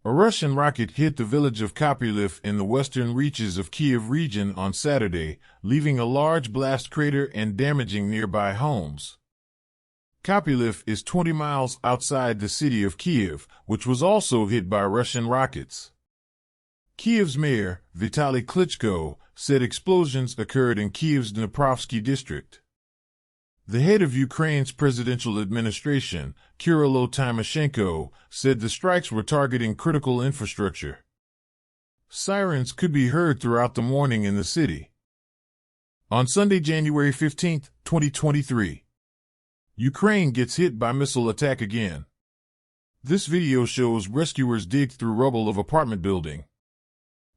A Russian rocket hit the village of Kopylov in the western reaches of Kiev region on Saturday, leaving a large blast crater and damaging nearby homes. Kopylov is 20 miles outside the city of Kiev, which was also hit by Russian rockets. Kiev's mayor, Vitaly Klitschko, said explosions occurred in Kiev's Dniprovsky district. The head of Ukraine's presidential administration, Kyrylo Tymoshenko, said the strikes were targeting critical infrastructure. Sirens could be heard throughout the morning in the city. On Sunday, January 15, 2023, Ukraine gets hit by missile attack again. This video shows rescuers dig through rubble of apartment building.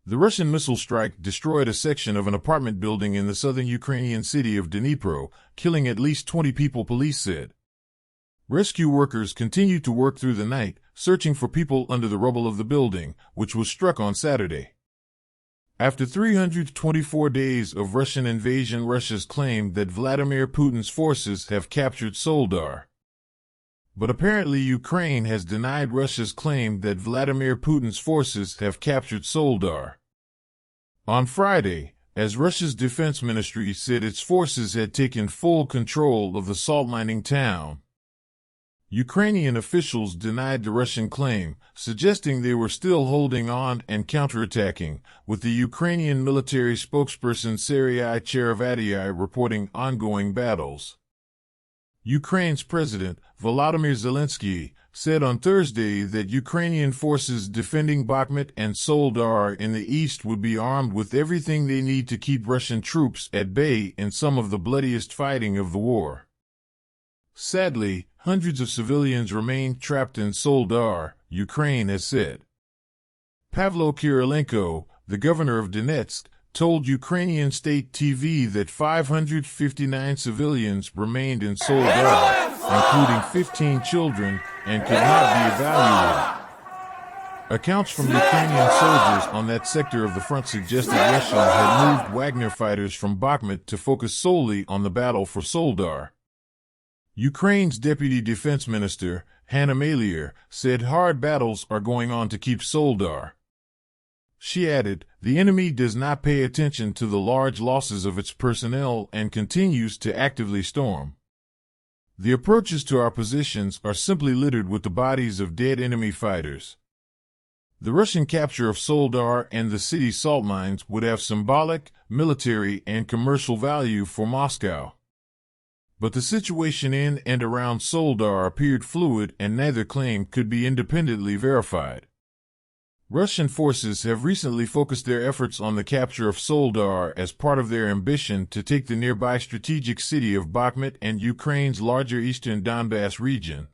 The Russian missile strike destroyed a section of an apartment building in the southern Ukrainian city of Dnipro, killing at least 20 people, police said. Rescue workers continued to work through the night, searching for people under the rubble of the building, which was struck on Saturday. After 324 days of Russian invasion, Russia's claimed that Vladimir Putin's forces have captured Soledar. But apparently Ukraine has denied Russia's claim that Vladimir Putin's forces have captured Soledar. On Friday, as Russia's defense ministry said its forces had taken full control of the salt-mining town. Ukrainian officials denied the Russian claim, suggesting they were still holding on and counterattacking, with the Ukrainian military spokesperson Serhiy Cherevatiy reporting ongoing battles. Ukraine's President, Volodymyr Zelensky, said on Thursday that Ukrainian forces defending Bakhmut and Soledar in the east would be armed with everything they need to keep Russian troops at bay in some of the bloodiest fighting of the war. Sadly, hundreds of civilians remain trapped in Soledar, Ukraine has said. Pavlo Kyrylenko, the governor of Donetsk, told Ukrainian state TV that 559 civilians remained in Soledar, including 15 children, and could not be evaluated. Accounts from Ukrainian soldiers on that sector of the front suggested Russia had moved Wagner fighters from Bakhmut to focus solely on the battle for Soledar. Ukraine's deputy defense minister, Hanna Maliar, said hard battles are going on to keep Soledar. She added, the enemy does not pay attention to the large losses of its personnel and continues to actively storm. The approaches to our positions are simply littered with the bodies of dead enemy fighters. The Russian capture of Soledar and the city's salt mines would have symbolic, military, and commercial value for Moscow. But the situation in and around Soledar appeared fluid and neither claim could be independently verified. Russian forces have recently focused their efforts on the capture of Soledar as part of their ambition to take the nearby strategic city of Bakhmut and Ukraine's larger eastern Donbass region.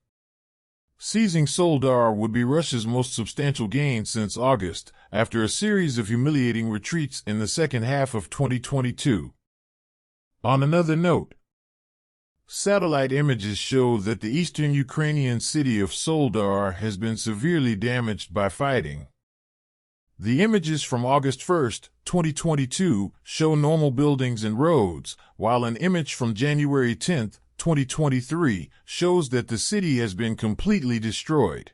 Seizing Soledar would be Russia's most substantial gain since August, after a series of humiliating retreats in the second half of 2022. On another note, satellite images show that the eastern Ukrainian city of Soledar has been severely damaged by fighting. The images from August 1, 2022, show normal buildings and roads, while an image from January 10, 2023, shows that the city has been completely destroyed.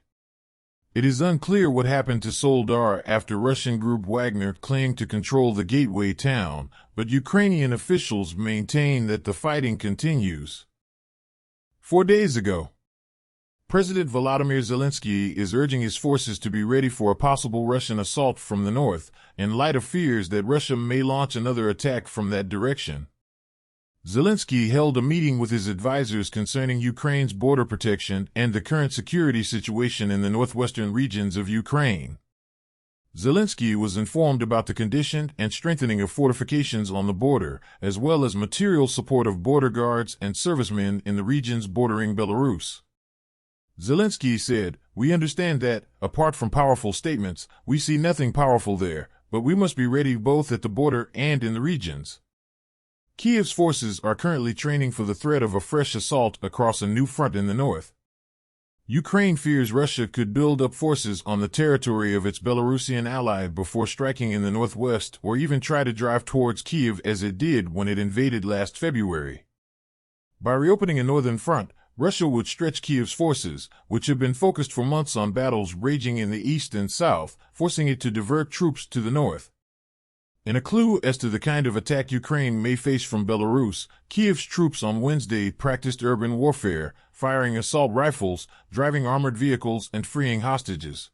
It is unclear what happened to Soledar after Russian group Wagner claimed to control the gateway town, but Ukrainian officials maintain that the fighting continues. 4 days ago, President Volodymyr Zelensky is urging his forces to be ready for a possible Russian assault from the north, in light of fears that Russia may launch another attack from that direction. Zelensky held a meeting with his advisors concerning Ukraine's border protection and the current security situation in the northwestern regions of Ukraine. Zelensky was informed about the condition and strengthening of fortifications on the border, as well as material support of border guards and servicemen in the regions bordering Belarus. Zelensky said, "We understand that, apart from powerful statements, we see nothing powerful there, but we must be ready both at the border and in the regions." Kiev's forces are currently training for the threat of a fresh assault across a new front in the north. Ukraine fears Russia could build up forces on the territory of its Belarusian ally before striking in the northwest or even try to drive towards Kiev as it did when it invaded last February. By reopening a northern front, Russia would stretch Kiev's forces, which have been focused for months on battles raging in the east and south, forcing it to divert troops to the north. In a clue as to the kind of attack Ukraine may face from Belarus, Kiev's troops on Wednesday practiced urban warfare, firing assault rifles, driving armored vehicles, and freeing hostages.